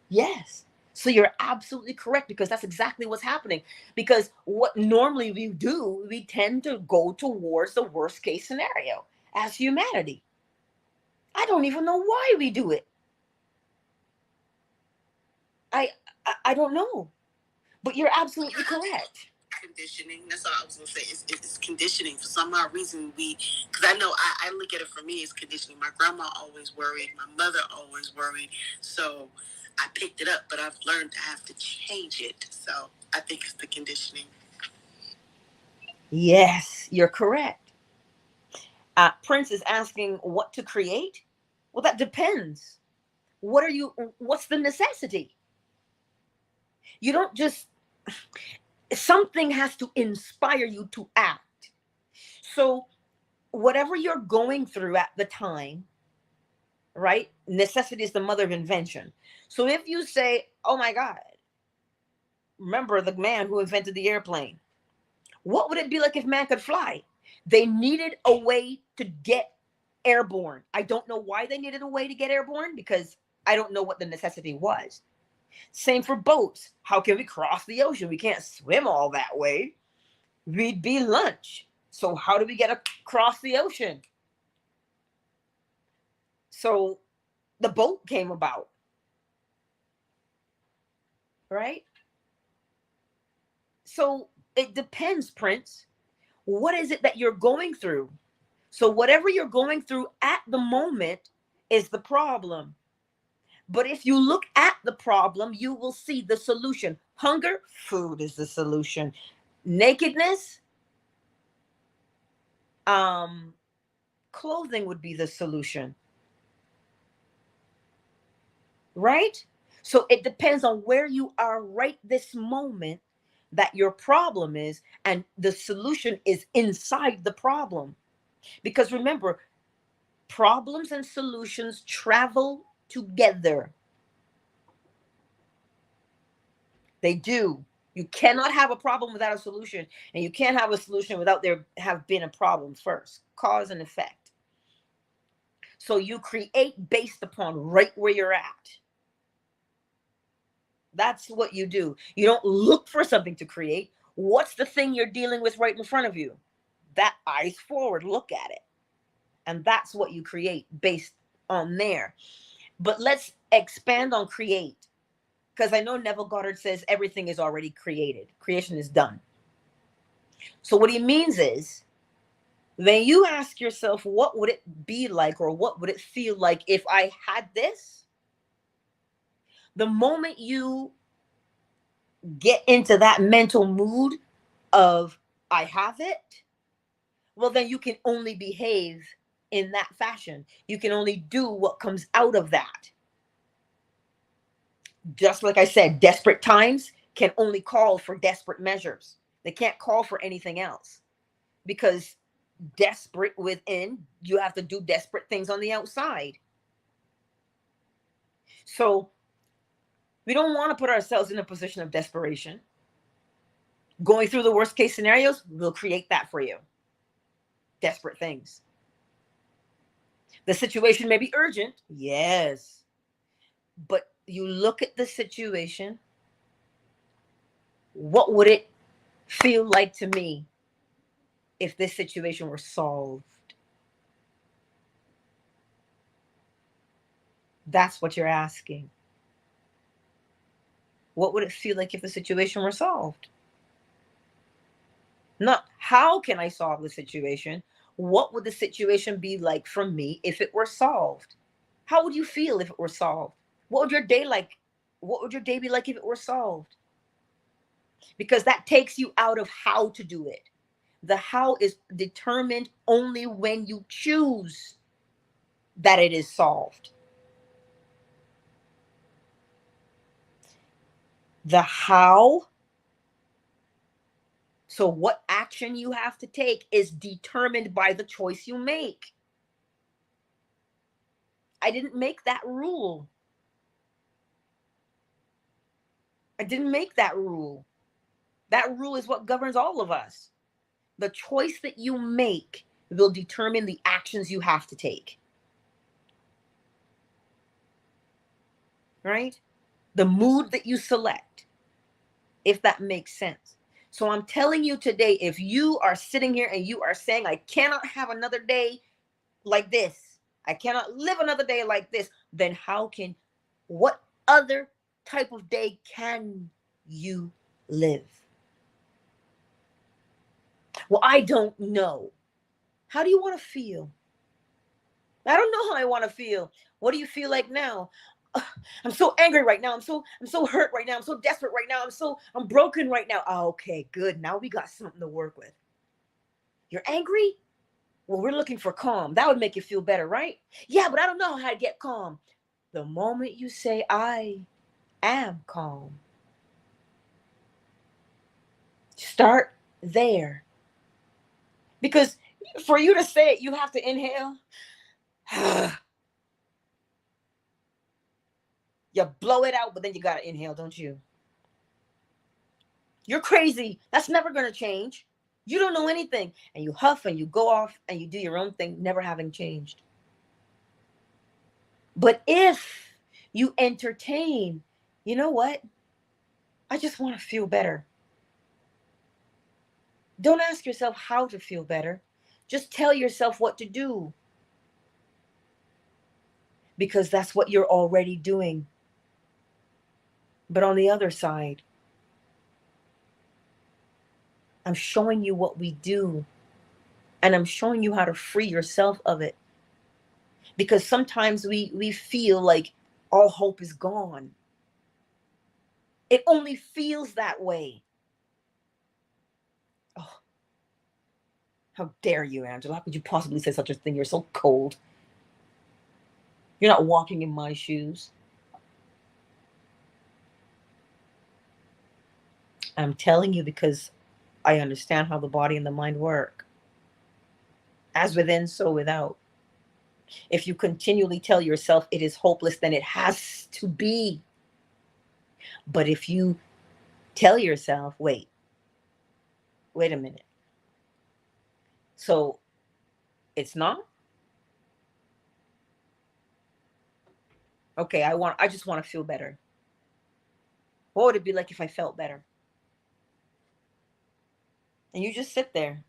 A: Yes. So you're absolutely correct, because that's exactly what's happening. Because what normally we do, we tend to go towards the worst case scenario as humanity. I don't even know why we do it. I don't know. But you're absolutely correct.
B: Conditioning. That's all I was going to say. It's conditioning. For some odd reason, because I know I look at it, for me, it's conditioning. My grandma always worried. My mother always worried. So I picked it up, but I've learned I have to change it. So I think it's the conditioning.
A: Yes, you're correct. Prince is asking what to create. Well, that depends. What's the necessity? You don't just, something has to inspire you to act. So whatever you're going through at the time, right? Necessity is the mother of invention. So if you say, oh my God, remember the man who invented the airplane. What would it be like if man could fly? They needed a way to get airborne. I don't know why they needed a way to get airborne, because I don't know what the necessity was. Same for boats. How can we cross the ocean? We can't swim all that way. We'd be lunch. So how do we get across the ocean? So the boat came about, right? So it depends, Prince. What is it that you're going through? So whatever you're going through at the moment is the problem. But if you look at the problem, you will see the solution. Hunger, food is the solution. Nakedness, clothing would be the solution. Right? So it depends on where you are right this moment that your problem is, and the solution is inside the problem. Because remember, problems and solutions travel together. They do. You cannot have a problem without a solution, and you can't have a solution without there have been a problem first. Cause and effect. So you create based upon right where you're at. That's what you do. You don't look for something to create. What's the thing you're dealing with right in front of you? That eyes forward, look at it. And that's what you create based on there. But let's expand on create. Because I know Neville Goddard says everything is already created. Creation is done. So what he means is, then you ask yourself, what would it be like, or what would it feel like if I had this? The moment you get into that mental mood of I have it, well, then you can only behave in that fashion. You can only do what comes out of that. Just like I said, desperate times can only call for desperate measures. They can't call for anything else, because desperate within, you have to do desperate things on the outside. So we don't want to put ourselves in a position of desperation. Going through the worst case scenarios will create that for you. Desperate things. The situation may be urgent, yes, but you look at the situation. What would it feel like to me if this situation were solved? That's what you're asking. What would it feel like if the situation were solved? Not how can I solve the situation? What would the situation be like for me if it were solved? How would you feel if it were solved? What would your day like? What would your day be like if it were solved? Because that takes you out of how to do it. The how is determined only when you choose that it is solved. The how, so what action you have to take, is determined by the choice you make. I didn't make that rule. I didn't make that rule. That rule is what governs all of us. The choice that you make will determine the actions you have to take. Right? The mood that you select, if that makes sense. So I'm telling you today, if you are sitting here and you are saying, I cannot have another day like this, I cannot live another day like this, then what other type of day can you live? Well, I don't know. How do you want to feel? I don't know how I want to feel. What do you feel like now? I'm so angry right now. I'm so hurt right now. I'm so desperate right now. I'm broken right now. Oh, okay, good. Now we got something to work with. You're angry? Well, we're looking for calm. That would make you feel better, right? Yeah, but I don't know how to get calm. The moment you say, I am calm, start there. Because for you to say it, you have to inhale. You blow it out, but then you got to inhale, don't you? You're crazy. That's never going to change. You don't know anything. And you huff and you go off and you do your own thing, never having changed. But if you entertain, you know what? I just want to feel better. Don't ask yourself how to feel better. Just tell yourself what to do. Because that's what you're already doing. But on the other side, I'm showing you what we do. And I'm showing you how to free yourself of it. Because sometimes we feel like all hope is gone. It only feels that way. Oh, how dare you, Angela? How could you possibly say such a thing? You're so cold. You're not walking in my shoes. I'm telling you because I understand how the body and the mind work. As within, so without. If you continually tell yourself it is hopeless, then it has to be. But if you tell yourself, wait a minute. So it's not? Okay, I just want to feel better. What would it be like if I felt better? And you just sit there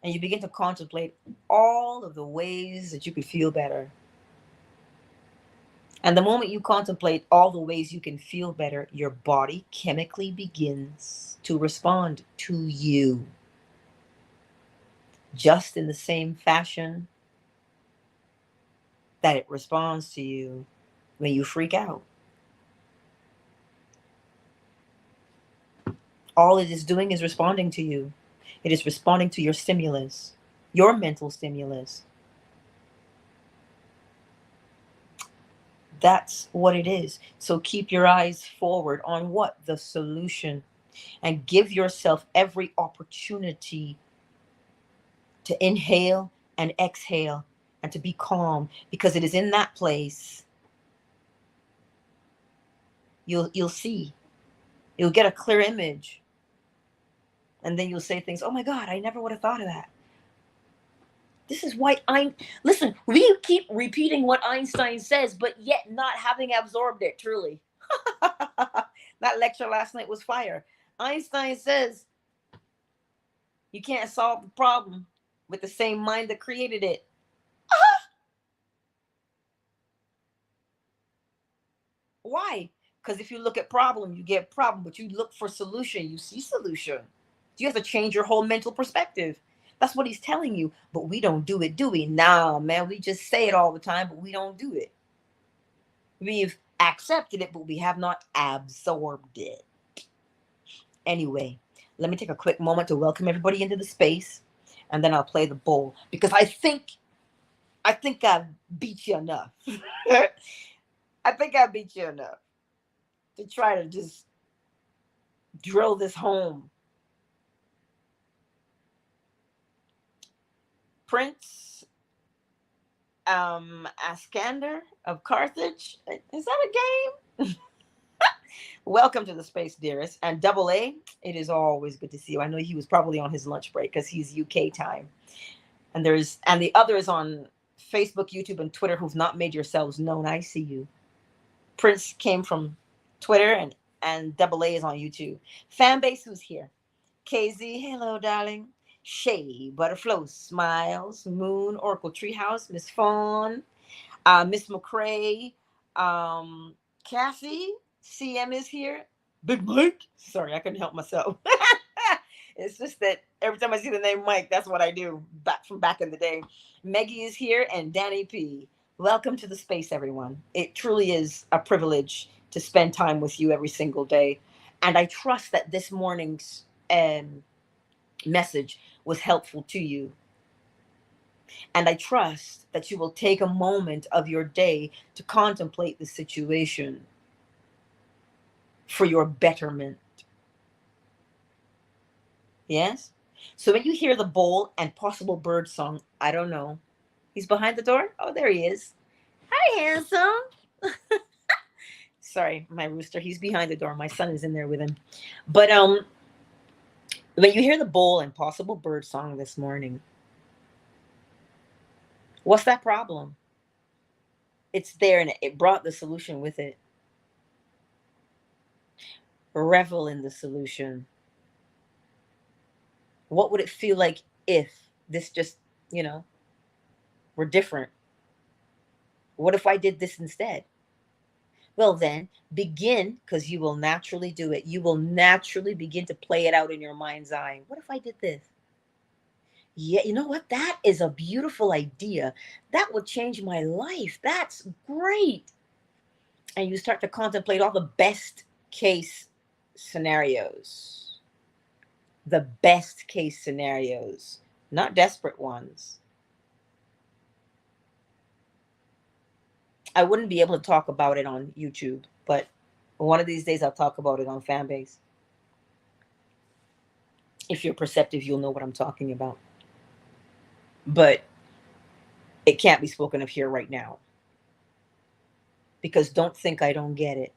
A: and you begin to contemplate all of the ways that you could feel better. And the moment you contemplate all the ways you can feel better, your body chemically begins to respond to you. Just in the same fashion that it responds to you when you freak out. All it is doing is responding to you. It is responding to your stimulus, your mental stimulus. That's what it is. So keep your eyes forward on what? The solution. And give yourself every opportunity to inhale and exhale and to be calm, because it is in that place you'll see. You'll get a clear image. And then you'll say things, oh my God, I never would have thought of that. This is why listen, we keep repeating what Einstein says, but yet not having absorbed it truly. That lecture last night was fire. Einstein says you can't solve the problem with the same mind that created it. Why? Because if you look at problem, you get problem, but you look for solution, you see solution. You have to change your whole mental perspective. That's what he's telling you, but we don't do it, do we? Nah, man, we just say it all the time, but we don't do it. We've accepted it, but we have not absorbed it. Anyway, let me take a quick moment to welcome everybody into the space, and then I'll play the bowl, because I think I've beat you enough. I think I beat you enough to try to just drill this home. Prince Askander of Carthage. Is that a game? Welcome to the space, dearest. And Double A, it is always good to see you. I know he was probably on his lunch break because he's UK time. And the others on Facebook, YouTube, and Twitter who've not made yourselves known. I see you. Prince came from Twitter, and Double A is on YouTube. Fan base who's here. KZ, hello, darling. Shay, Butterflow, Smiles, Moon, Oracle Treehouse, Miss Fawn, Miss McCrae, Cassie, CM is here. Big Mike. Sorry, I couldn't help myself. It's just that every time I see the name Mike, that's what I do back in the day. Meggie is here, and Danny P. Welcome to the space, everyone. It truly is a privilege to spend time with you every single day. And I trust that this morning's message was helpful to you. And I trust that you will take a moment of your day to contemplate the situation for your betterment. Yes? So when you hear the bowl and possible bird song, I don't know. He's behind the door? Oh, there he is. Hi, handsome. Sorry, my rooster. He's behind the door. My son is in there with him. But when you hear the bowl and possible bird song this morning, what's that problem? It's there, and it brought the solution with it. Revel in the solution. What would it feel like if this just, were different? What if I did this instead? Well, then begin, because you will naturally do it. You will naturally begin to play it out in your mind's eye. What if I did this? Yeah, you know what? That is a beautiful idea. That would change my life. That's great. And you start to contemplate all the best case scenarios. The best case scenarios, not desperate ones. I wouldn't be able to talk about it on YouTube, but one of these days I'll talk about it on Fanbase. If you're perceptive, you'll know what I'm talking about. But it can't be spoken of here right now. Because don't think I don't get it.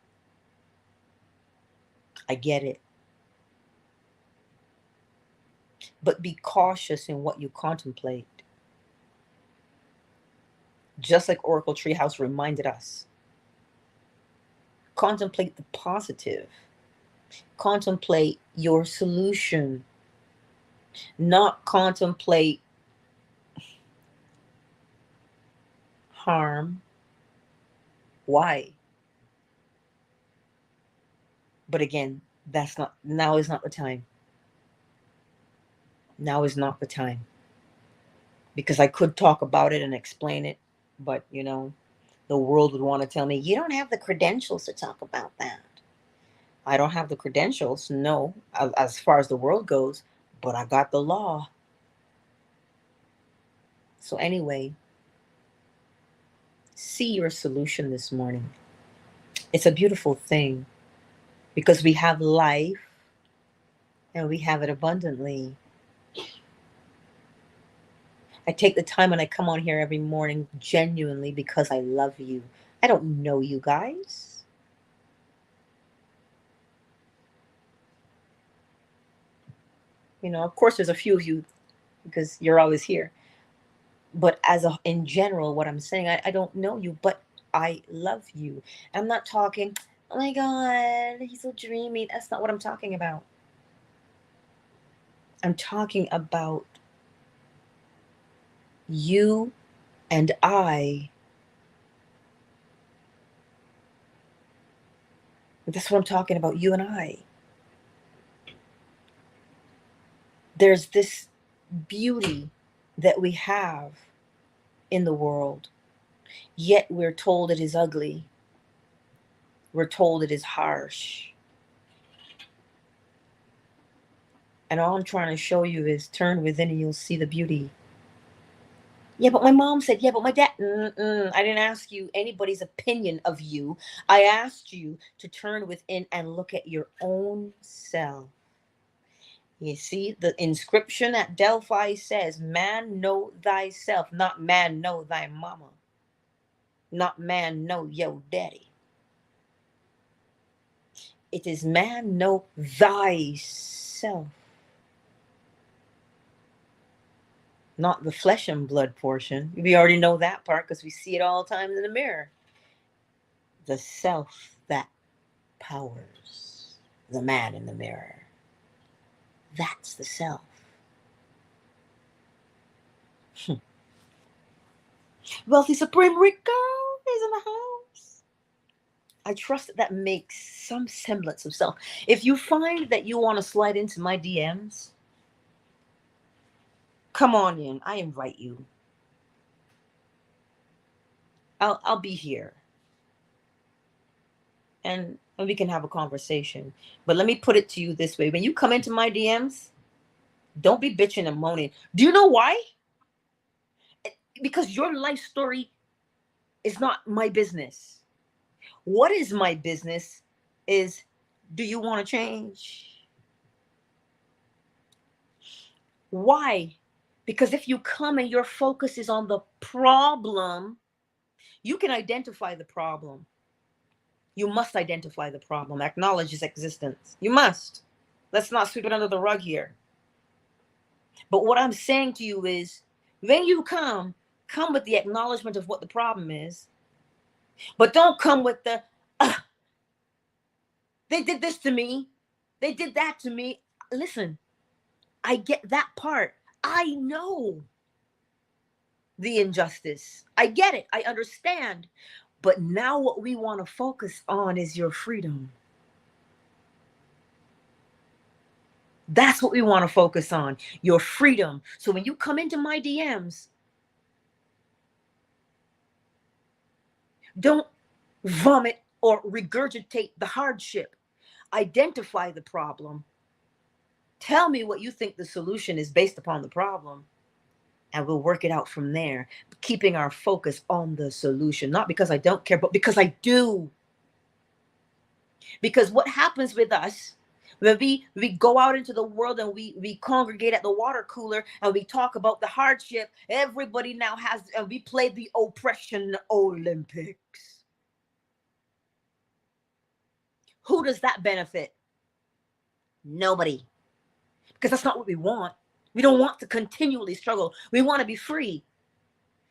A: I get it. But be cautious in what you contemplate. Just like Oracle Treehouse reminded us. Contemplate the positive. Contemplate your solution. Not contemplate harm. Why? But again, now is not the time. Now is not the time. Because I could talk about it and explain it, but the world would want to tell me, you don't have the credentials to talk about that. I don't have the credentials, no, as far as the world goes, but I got the law. So anyway, see your solution this morning. It's a beautiful thing because we have life and we have it abundantly. I take the time when I come on here every morning genuinely because I love you. I don't know you guys. Of course, there's a few of you because you're always here. But in general, what I'm saying, I don't know you, but I love you. I'm not talking, oh my God, he's so dreamy. That's not what I'm talking about. I'm talking about you and I. That's what I'm talking about, you and I. There's this beauty that we have in the world, yet we're told it is ugly. We're told it is harsh. And all I'm trying to show you is turn within and you'll see the beauty. Yeah, but my mom said, yeah, but my dad, I didn't ask you anybody's opinion of you. I asked you to turn within and look at your own self. You see, the inscription at Delphi says, man know thyself, not man know thy mama. Not man know your daddy. It is man know thyself. Not the flesh and blood portion. We already know that part because we see it all the time in the mirror. The self that powers the man in the mirror. That's the self. Wealthy Supreme Rico is in the house. I trust that makes some semblance of self. If you find that you want to slide into my DMs, come on in. I invite you. I'll be here. And we can have a conversation. But let me put it to you this way. When you come into my DMs, don't be bitching and moaning. Do you know why? Because your life story is not my business. What is my business is, do you want to change? Why? Because if you come and your focus is on the problem, you can identify the problem. You must identify the problem, acknowledge its existence. You must. Let's not sweep it under the rug here. But what I'm saying to you is, when you come with the acknowledgement of what the problem is, but don't come with the, they did this to me, they did that to me. Listen, I get that part. I know the injustice. I get it. I understand. But now what we want to focus on is your freedom. That's what we want to focus on, your freedom. So when you come into my DMs, don't vomit or regurgitate the hardship. Identify the problem. Tell me what you think the solution is based upon the problem, and we'll work it out from there, keeping our focus on the solution. Not because I don't care, but because I do. Because what happens with us when we go out into the world and we congregate at the water cooler and we talk about the hardship, everybody now has, and we play the oppression Olympics. Who does that benefit? Nobody. Because that's not what we want. We don't want to continually struggle. We want to be free.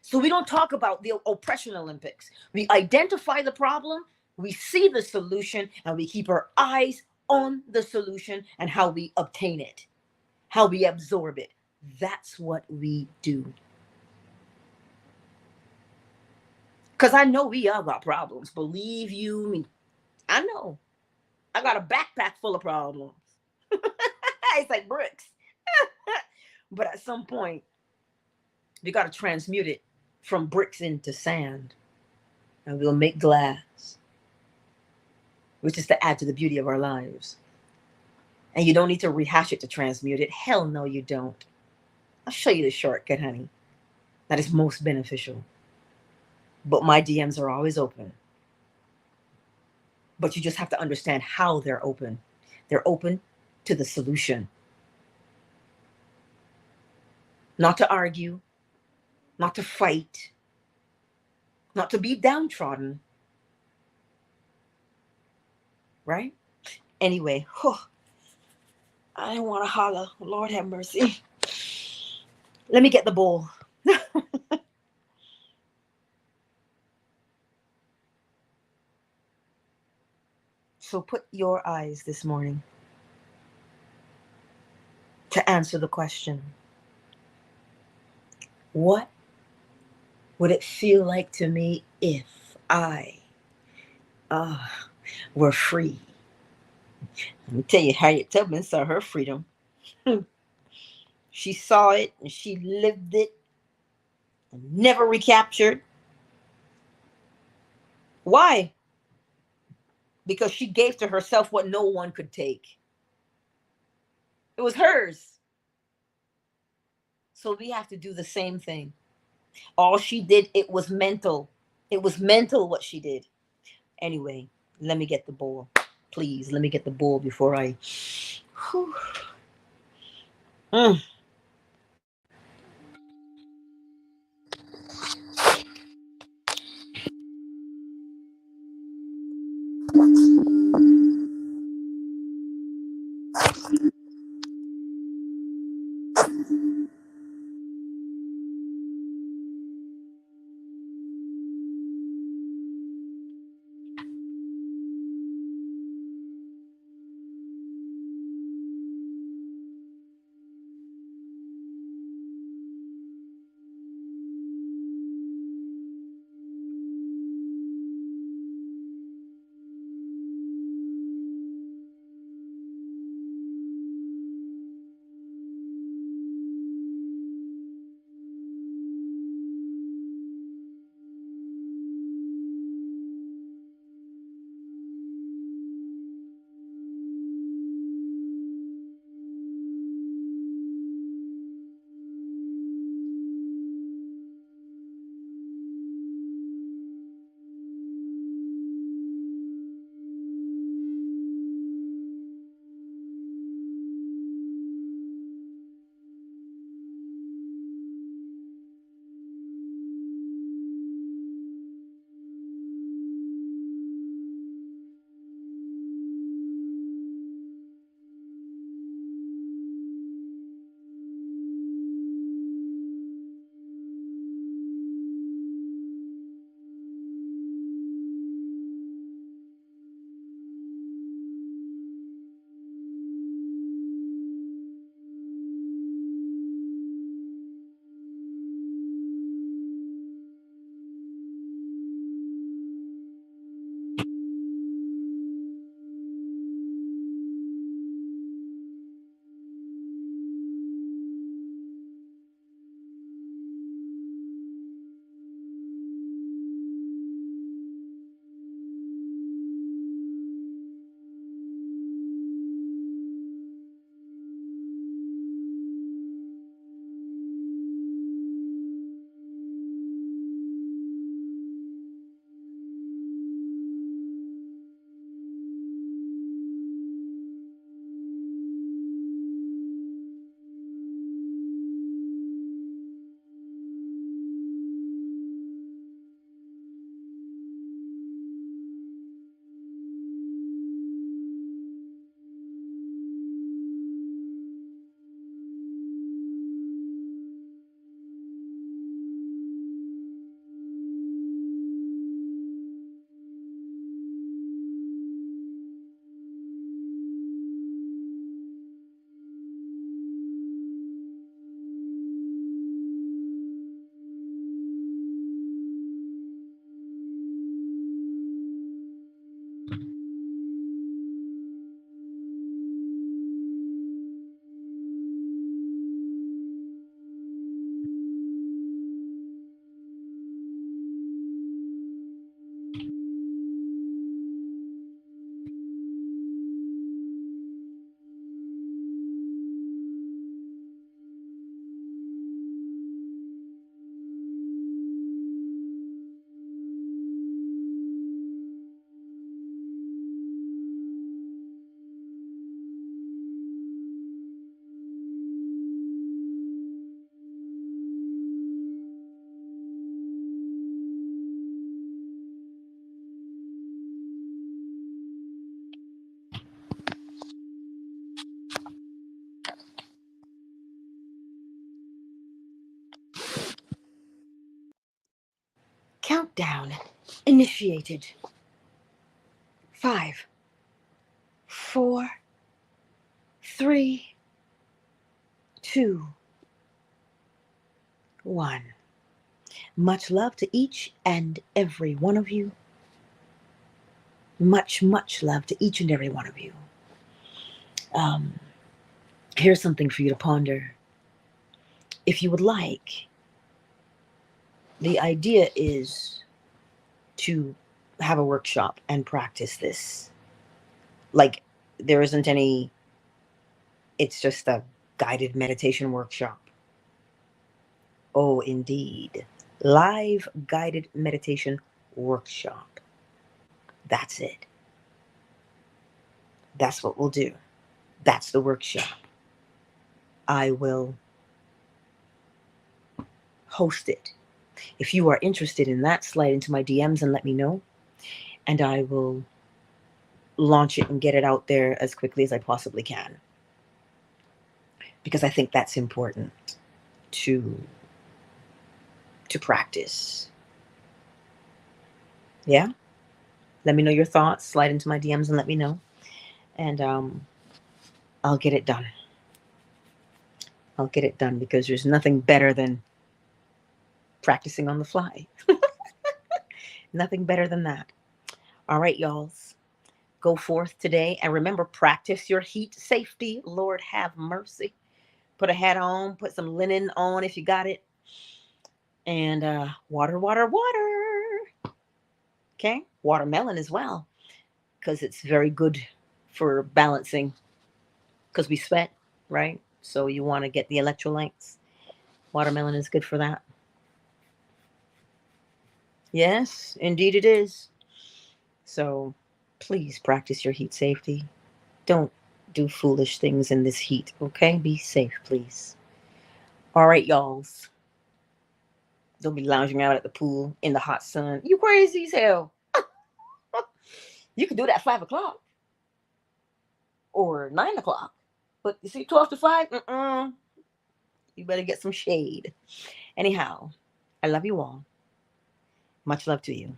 A: So we don't talk about the oppression Olympics. We identify the problem, we see the solution, and we keep our eyes on the solution and how we obtain it, how we absorb it. That's what we do. Because I know we all got problems. Believe you me. I know. I got a backpack full of problems. It's like bricks. But at some point, we got to transmute it from bricks into sand. And we'll make glass, which is to add to the beauty of our lives. And you don't need to rehash it to transmute it. Hell no, you don't. I'll show you the shortcut, honey. That is most beneficial. But my DMs are always open. But you just have to understand how they're open. They're open to the solution. Not to argue, not to fight, not to be downtrodden. Right? Anyway, I don't want to holler. Lord have mercy. Let me get the bowl. So put your eyes this morning to answer the question. What would it feel like to me if I were free? Let me tell you, Harriet Tubman saw her freedom. She saw it and she lived it and never recaptured. Why? Because she gave to herself what no one could take. It was hers. So we have to do the same thing. All she did, it was mental. It was mental what she did. Anyway, let me get the bowl. Please, let me get the bowl before I... Countdown initiated. 5, 4, 3, 2, 1. Much love to each and every one of you. Much, much love to each and every one of you. Here's something for you to ponder. If you would like, the idea is to have a workshop and practice this. Like, there isn't any, it's just a guided meditation workshop. Oh, indeed. Live guided meditation workshop. That's it. That's what we'll do. That's the workshop. I will host it. If you are interested in that, slide into my DMs and let me know. And I will launch it and get it out there as quickly as I possibly can. Because I think that's important to practice. Yeah? Let me know your thoughts. Slide into my DMs and let me know. And I'll get it done. I'll get it done because there's nothing better than practicing on the fly. Nothing better than that. All right, y'alls. Go forth today. And remember, practice your heat safety. Lord have mercy. Put a hat on. Put some linen on if you got it. And water, water, water. Okay? Watermelon as well. Because it's very good for balancing. Because we sweat, right? So you want to get the electrolytes. Watermelon is good for that. Yes, indeed it is. So please practice your heat safety. Don't do foolish things in this heat, okay? Be safe, please. All right, y'alls. Don't be lounging out at the pool in the hot sun. You crazy as hell. You can do that at 5 o'clock or 9 o'clock. But you see, 12 to 5, you better get some shade. Anyhow, I love you all. Much love to you.